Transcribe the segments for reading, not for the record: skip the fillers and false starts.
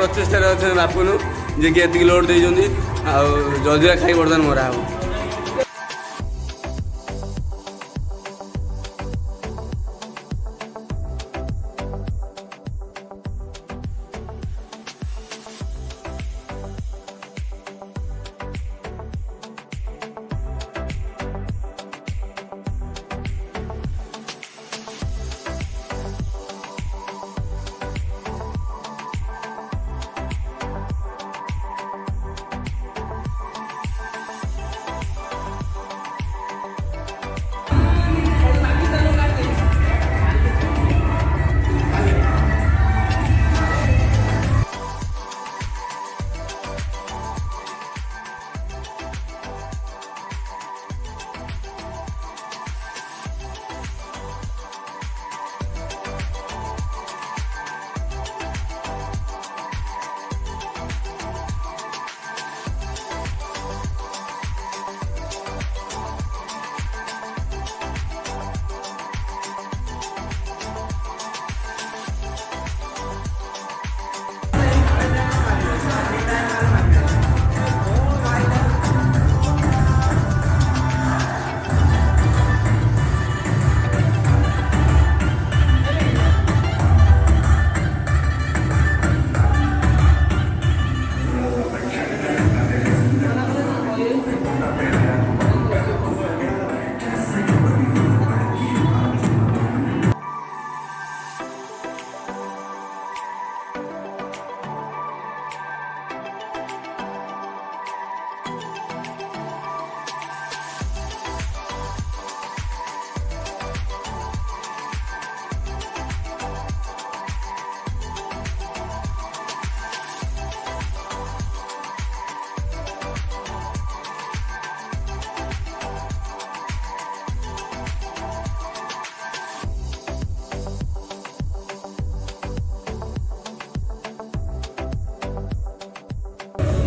प्रचेषार अच्छे बापुनु जे कि एतिक लोड दे जल्दी खाई बर्तमान मरा हम।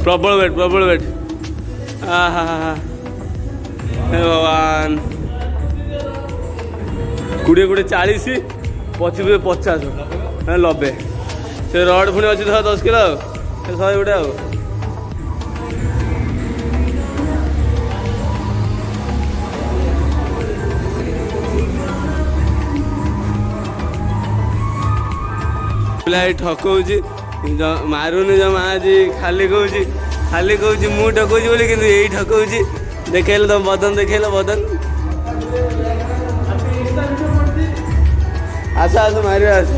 प्रबल वेट हे भगवान 20 40 25 50 90 से रड पुणी अच्छी 10 किलो 100 गुटे ठकौची मारुनी जमा आज खाली कहूँ मु ठकौची बोली कि यही ठकौची देखेल तुम बदन देखेल बदन आस आस मार आस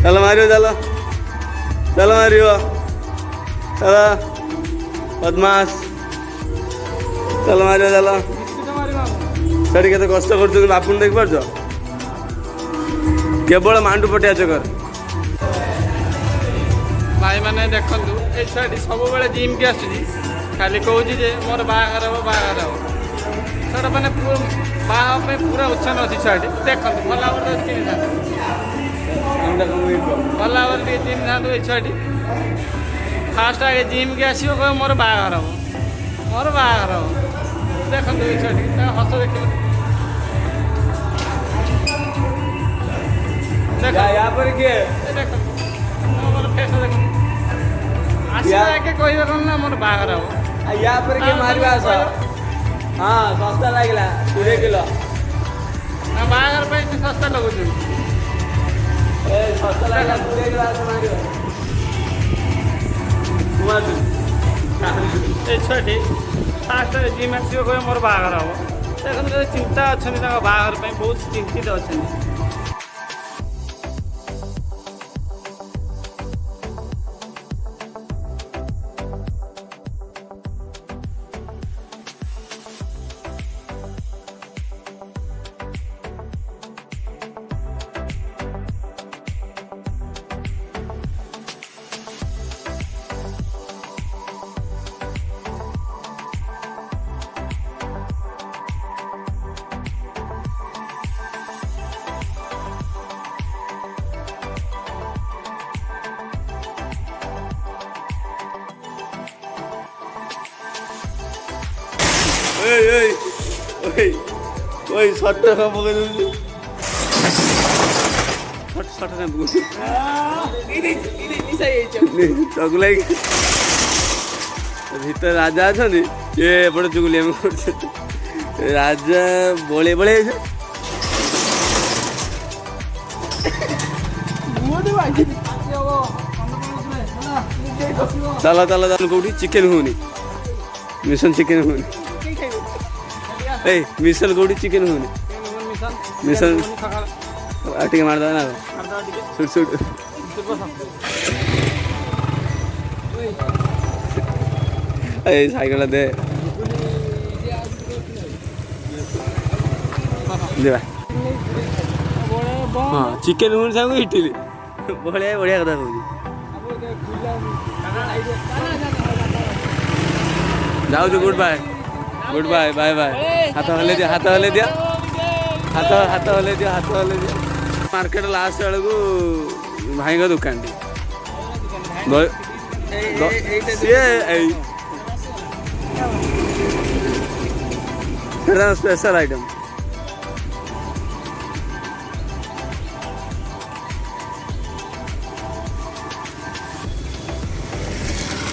चल मार चल चल मार चल बदमाश चल मार चल सेठी के कष्ट कर बापू देख पार केवल मांडू पटिया चकर भाई मैंने देखु ये छुआटी सब जिम की आसुची खाली कहूँ जे मोर बाहर हम बाहर हम छुआ मैंने बाहा पूरा उत्साह अच्छी छुआटी देखो भला चिन्ह भला चिन्ह था ये छुआटी फास्ट आगे जिम की आसो कह मोर बाहर हम मोर बाहर हम देखो ये छुआटी हस देख मोर बाहर हाँ सस्ता लगे 20 किलो बाहर सस्ता लगुच सस्ता लगे छुआटी फास्ट जिम आसो कह मोर बाहर हम देखो चिंता अच्छा बाहर बहुत चिंतित अच्छा ଛଟ ନା ଚଗୁଲାଇ ଭିତରେ ରାଜା ଅଛନ୍ତି ଇଏ ଏପଟେ ଚୁଗୁଲି ଆମେ କରୁଛନ୍ତି ରାଜା ବଳେ ବଳେ ଚାଲ ଚାଲ ଚାଲ କୋଉଠି ଚିକେନ ହଉନି ମିଶନ ଚିକେନ ହଉନି ଏଇ ମିଶନ କୋଉଠି ଚିକେନ ହଉନି ମିଶନ ଆଉ ଟିକେ ମାରିଦେବା ନା ସୁଟ ସୁଟ ଏଇ ସାଇକେଲ ଦେ ଯିବା ହଁ ଚିକେନ ହଉନି ସାଙ୍ଗକୁ ଇଟିଲି ବଢିଆ ବଢିଆ କଥା କହୁଛି ଯାଉଛୁ ଗୁଡ୍ ବାଏ ବାଏ ବାଏ ହାତ ହଲେଇ ଦିଅ ହାତ ହଲେଇ ଦିଅ ହାତ ହାତ ହଲେଇ ଦିଅ ହାତ ହଲେଇ ଦିଅ ମାର୍କେଟ ଲାଷ୍ଟ ବେଳକୁ ଭାଇଙ୍କ ଦୋକାନଟି ସିଏ ଏଇ ସ୍ପେଶାଲ ଆଇଟମ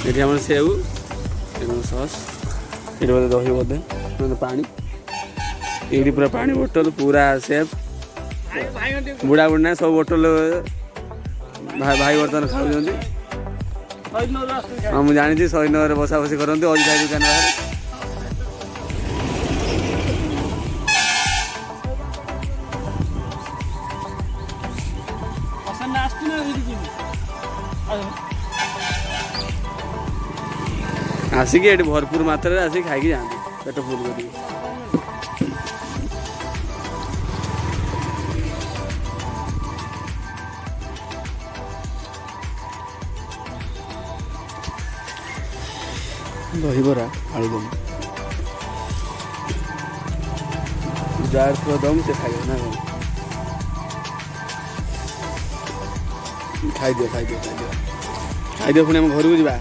ଏଠି ଆମର ସେଉ ସସ୍ ଏଠି ବୋଧେ ଦହି ବୋଧେ ପାଣି ଏଇଠି ପୁରା ପାଣି ବୋଟଲ ପୁରା ସେଫ୍ ବୁଢ଼ା ବୁଢ଼ୀ ନାହିଁ ସବୁ ବୋଟଲ ଭାଇ ବର୍ତ୍ତମାନ ଖାଉଛନ୍ତି ହଁ ମୁଁ ଜାଣିଛି ଶହୀଦନଗରରେ ବସା ବସି କରନ୍ତି ଅଜିତ ଭାଇ ଦୋକାନ ବାହାରେ ଆସିକି ଏଠି ଭରପୁର ମାତ୍ରାରେ ଆସିକି ଖାଇକି ଯାଆନ୍ତି ପେଟ ଫୁଲ କରିକି ଦହିବରା ଆଳୁଦମ ଯାହାର ଥିବ ଦମ ସେ ଖାଇବ ନା କଣ ଖାଇଦିଅ ଖାଇଦିଅ ଖାଇଦିଅ ଖାଇଦିଅ ପୁଣି ଆମ ଘରକୁ ଯିବା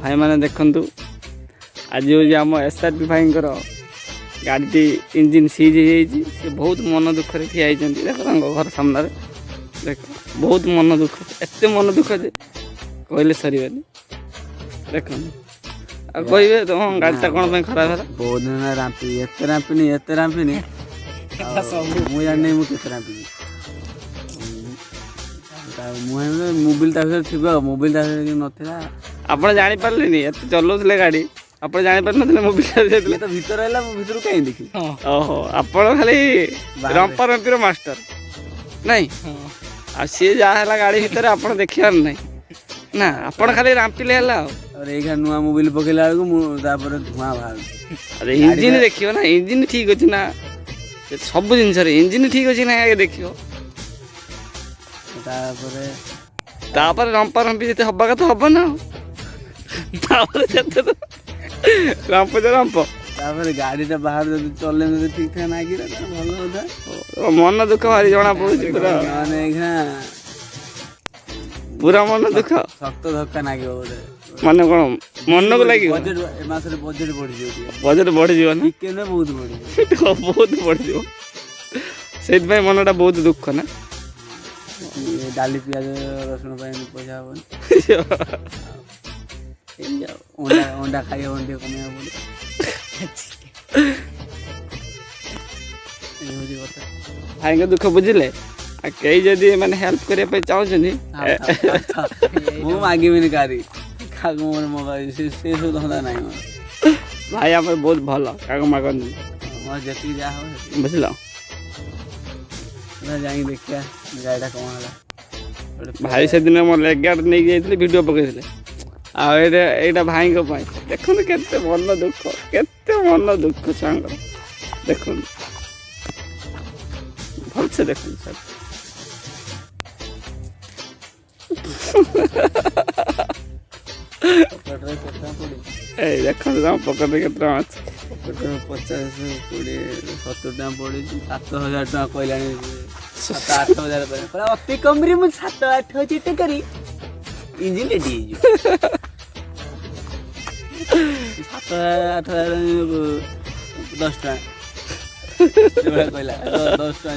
ଭାଇମାନେ ଦେଖନ୍ତୁ ଆଜି ହେଉଛି ଆମ SRP ଭାଇଙ୍କର ଗାଡ଼ିଟି ଇଞ୍ଜିନ୍ ସିଜ୍ ହେଇଯାଇଛି ସେ ବହୁତ ମନ ଦୁଃଖରେ ଠିଆ ହେଇଛନ୍ତି ଦେଖ ତାଙ୍କ ଘର ସାମ୍ନାରେ ଦେଖ ବହୁତ ମନ ଦୁଃଖ ଏତେ ମନ ଦୁଃଖ ଯେ କହିଲେ ସରିବନି ଦେଖନ୍ତୁ ଆଉ କହିବେ ତମ ଗାଡ଼ିଟା କ'ଣ ପାଇଁ ଖରାପ ହେଲା ବହୁତ ଦିନ ରାମ୍ପି ଏତେ ରାମ୍ପିନି ମୁଁ ଜାଣିନି ମୁଁ କେତେ ରାମ୍ପିନି ମୋବିଲ ତା ଭିତରେ ଥିବ ମୋବିଲ ତା ଭିତରେ ନଥିଲା ଆପଣ ଜାଣିପାରିଲେନି ଏତେ ଚଲାଉଥିଲେ ଗାଡ଼ି ଆପଣ ଜାଣିପାରିନଥିଲେ ମୋବିଲ ତ ଭିତରେ ହେଲା ମୁଁ ଭିତରୁ କାହିଁ ଦେଖିବି ଓହୋ ଆପଣ ଖାଲି ରମ୍ପା ରମ୍ପିର ମାଷ୍ଟର ନାଇଁ ଆଉ ସିଏ ଯାହା ହେଲା ଗାଡ଼ି ଭିତରେ ଆପଣ ଦେଖିବାର ନାହିଁ ନା ଆପଣ ଖାଲି ରାମ୍ପିଲେ ହେଲା ଆଉ ଏଇଖା ନୂଆ ମୋବିଲ ପକେଇଲା ବେଳକୁ ମୁଁ ତାପରେ ଧୂଆଁ ବାହାରୁଛି ଆରେ ଇଞ୍ଜିନ ଦେଖିବ ନା ଇଞ୍ଜିନ ଠିକ୍ ଅଛି ନା ସବୁ ଜିନିଷରେ ଇଞ୍ଜିନ ଠିକ୍ ଅଛି ନା ଆଗେ ଦେଖିବ ତାପରେ ରମ୍ପା ରମ୍ପି ଯେତେ ହବା କଥା ହବ ନା ତାପରେ ଯେତେ ରମ୍ପ ତାପରେ ଗାଡ଼ିଟା ବାହାରୁ ଯଦି ଚଲେଇ ଯଦି ଠିକ୍ ଠାକ୍ ନାଗିଲା ଭଲ କଥା ମନ ଦୁଃଖ ଭାରି ଜଣା ପଡୁଛି ପୁରା ମାନେ ଏଇଖା ପୁରା ମନ ଦୁଃଖ ଶକ୍ତ ଧକ୍କା ନାଗିବ ବୋଧେ ମାନେ କ'ଣ ମନକୁ ଲାଗିବ ଏ ମାସରେ ବଜେଟ୍ ବଢ଼ିଯିବ ନା ଚିକେନ ବହୁତ ବଢ଼ିଯିବ ସେଇଥିପାଇଁ ମନଟା ବହୁତ ଦୁଃଖ ନା ଡାଲି ପିଆଜ ରସୁଣ ପାଇଁ ପଇସା ହବନି ଅଣ୍ଡା ଖାଇ ହବନି ଟିକେ କମେଇବାକୁ ପଡ଼ିବ କଥା ଭାଇଙ୍କ ଦୁଃଖ ବୁଝିଲେ ଆଉ କେହି ଯଦି ମାନେ ହେଲ୍ପ କରିବା ପାଇଁ ଚାହୁଁଛନ୍ତି ମୁଁ ମାଗିବିନି କାହାରି ମୋ ସେ ସବୁ ଧନ୍ଦା ନାହିଁ ମୋର ଭାଇ ଆମର ବହୁତ ଭଲ କାହାକୁ ମାଗନ୍ତି ମୋର ଯେତିକି ଯାହା ହବ ବୁଝିଲ ଯାଇକି ଦେଖିବା ଗାଡ଼ିଟା କ'ଣ ହେଲା ଭାଇ ସେଦିନ ମୋ ଲେଗ ଗାର୍ଡ ନେଇକି ଯାଇଥିଲେ ଭିଡ଼ିଓ ପକେଇଥିଲେ ଆଉ ଏଇଟା ଭାଇଙ୍କ ପାଇଁ ଦେଖନ୍ତୁ କେତେ ମନ ଦୁଃଖ ଛୁଆଙ୍କର ଦେଖନ୍ତୁ ଭଲସେ ଦେଖନ୍ତୁ ସାର୍ ଏଇ ଦେଖନ୍ତୁ ତମ ପକେଟରେ କେତେ ଟଙ୍କା ଅଛି 50 20 70 ଟଙ୍କା ପଡ଼ିଛି 7,000 ଟଙ୍କା କହିଲାଣି 7-8,000 ଅତି କମରେ ମୁଁ 7-8,000 ଟଙ୍କାରେ ଇଞ୍ଜିନ୍ ରେଡି ହେଇଯିବ 7,000-8,000 10 ଟଙ୍କା କହିଲା 10 ଟଙ୍କା